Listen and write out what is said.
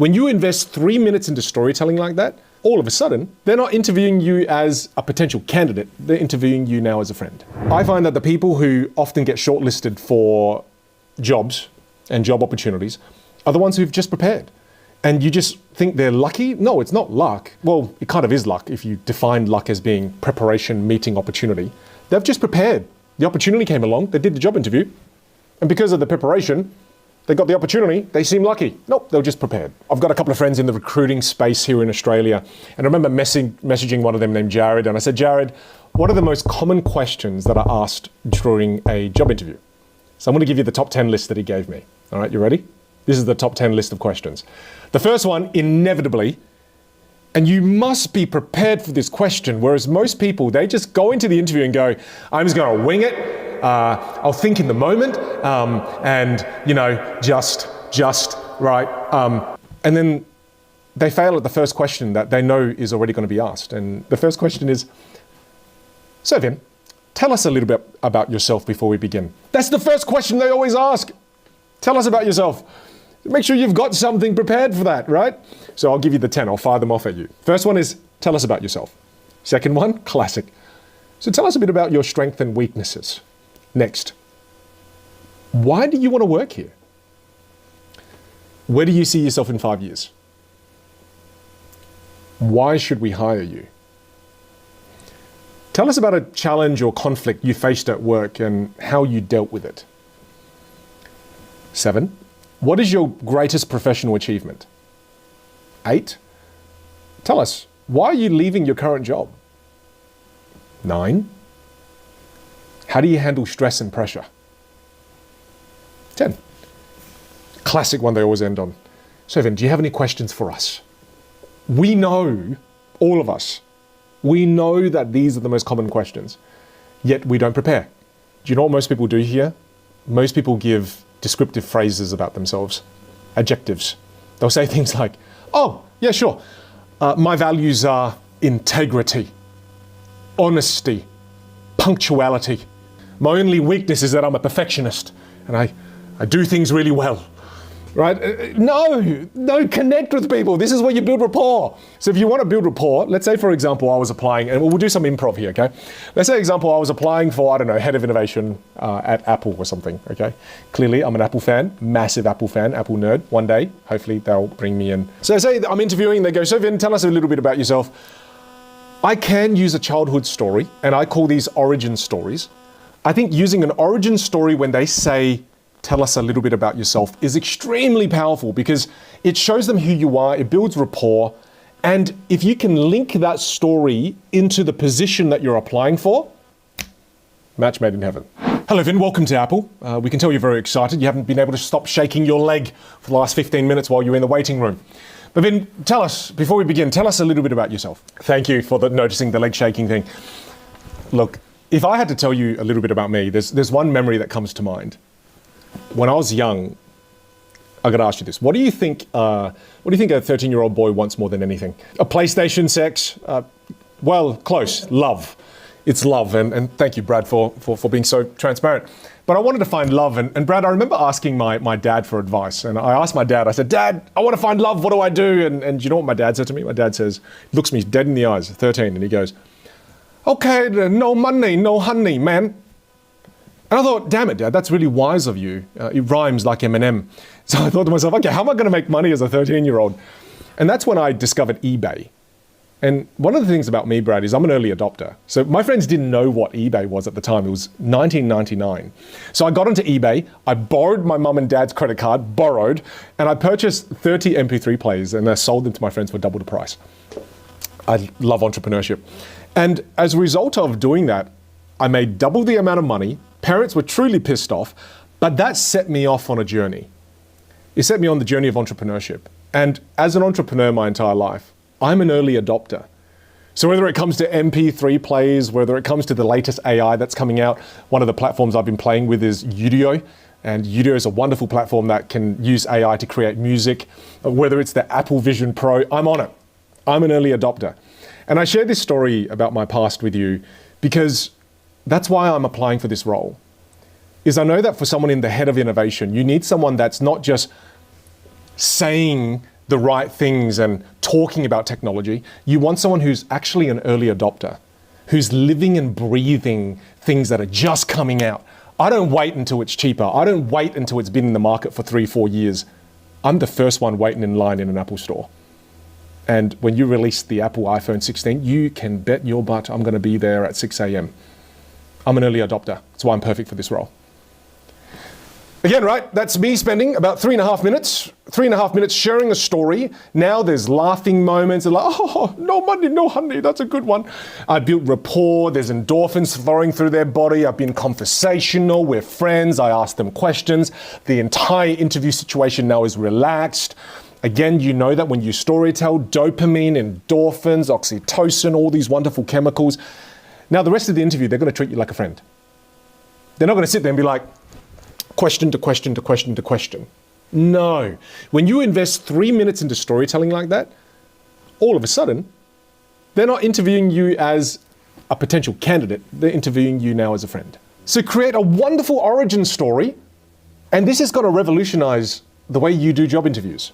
When you invest 3 minutes into storytelling like that, all of a sudden, they're not interviewing you as a potential candidate, they're interviewing you now as a friend. I find that the people who often get shortlisted for jobs and job opportunities are the ones who've just prepared. And you just think they're lucky? No, it's not luck. Well, it kind of is luck if you define luck as being preparation meeting opportunity. They've just prepared. The opportunity came along, they did the job interview, and because of the preparation, they got the opportunity, they seem lucky. Nope, they were just prepared. I've got a couple of friends in the recruiting space here in Australia, and I remember messaging one of them named Jared, and I said, Jared, what are the most common questions that are asked during a job interview? So I'm gonna give you the top 10 list that he gave me. All right, you ready? This is the top 10 list of questions. The first one, inevitably, and you must be prepared for this question, whereas most people, they just go into the interview and go, I'm just gonna wing it, I'll think in the moment, and just right. And then they fail at the first question that they know is already going to be asked. And the first question is, so Vin, tell us a little bit about yourself before we begin. That's the first question they always ask. Tell us about yourself. Make sure you've got something prepared for that, right? So I'll give you the 10, I'll fire them off at you. First one is, tell us about yourself. Second one, classic. So tell us a bit about your strengths and weaknesses. Next, why do you want to work here? Where do you see yourself in 5 years? Why should we hire you? Tell us about a challenge or conflict you faced at work and how you dealt with it. 7, what is your greatest professional achievement? 8, tell us, why are you leaving your current job? 9, how do you handle stress and pressure? 10. Classic one they always end on. So Vin, do you have any questions for us? We know, all of us, we know that these are the most common questions, yet we don't prepare. Do you know what most people do here? Most people give descriptive phrases about themselves, adjectives. They'll say things like, oh, yeah, sure. My values are integrity, honesty, punctuality. My only weakness is that I'm a perfectionist and I do things really well, right? No, connect with people. This is where you build rapport. So if you want to build rapport, let's say, for example, I was applying, and we'll do some improv here, okay? Let's say, example, I was applying for, I don't know, head of innovation at Apple or something, okay? Clearly, I'm an Apple fan, massive Apple fan, Apple nerd. One day, hopefully they'll bring me in. So say I'm interviewing, they go, so Vin, tell us a little bit about yourself. I can use a childhood story, and I call these origin stories. I think using an origin story when they say, tell us a little bit about yourself is extremely powerful because it shows them who you are, it builds rapport, and if you can link that story into the position that you're applying for, match made in heaven. Hello Vin, welcome to Apple. We can tell you're very excited. You haven't been able to stop shaking your leg for the last 15 minutes while you're in the waiting room. But Vin, tell us, before we begin, tell us a little bit about yourself. Thank you for noticing the leg shaking thing. Look, if I had to tell you a little bit about me, there's one memory that comes to mind. When I was young, I got to ask you this. What do you think a 13-year-old boy wants more than anything? A PlayStation, sex? Well, close. Love. It's love. And thank you, Brad, for being so transparent. But I wanted to find love. And Brad, I remember asking my dad for advice. And I asked my dad, I said, Dad, I want to find love. What do I do? And you know what my dad said to me? My dad says, looks me dead in the eyes, 13, and he goes, okay, no money, no honey, man. And I thought, damn it, Dad, that's really wise of you. It rhymes like Eminem. So I thought to myself, okay, how am I going to make money as a 13-year-old? And that's when I discovered eBay. And one of the things about me, Brad, is I'm an early adopter. So my friends didn't know what eBay was at the time. It was 1999. So I got onto eBay, I borrowed my mum and dad's credit card, and I purchased 30 MP3 players and I sold them to my friends for double the price. I love entrepreneurship. And as a result of doing that, I made double the amount of money. Parents were truly pissed off, but that set me off on a journey. It set me on the journey of entrepreneurship. And as an entrepreneur my entire life, I'm an early adopter. So whether it comes to MP3 players, whether it comes to the latest AI that's coming out, one of the platforms I've been playing with is Udio. And Udio is a wonderful platform that can use AI to create music. Whether it's the Apple Vision Pro, I'm on it. I'm an early adopter. And I share this story about my past with you because that's why I'm applying for this role. Is I know that for someone in the head of innovation, you need someone that's not just saying the right things and talking about technology. You want someone who's actually an early adopter, who's living and breathing things that are just coming out. I don't wait until it's cheaper. I don't wait until it's been in the market for 3-4 years. I'm the first one waiting in line in an Apple store. And when you release the Apple iPhone 16, you can bet your butt I'm going to be there at 6 a.m. I'm an early adopter. That's why I'm perfect for this role. Again, right, that's me spending about 3.5 minutes sharing a story. Now there's laughing moments and like, oh, no money, no honey, that's a good one. I built rapport, there's endorphins flowing through their body. I've been conversational, we're friends, I ask them questions. The entire interview situation now is relaxed. Again, you know that when you storytell, dopamine, endorphins, oxytocin, all these wonderful chemicals. Now the rest of the interview, they're going to treat you like a friend. They're not going to sit there and be like, question to question to question to question. No. When you invest 3 minutes into storytelling like that, all of a sudden, they're not interviewing you as a potential candidate. They're interviewing you now as a friend. So create a wonderful origin story, and this is going to revolutionize the way you do job interviews.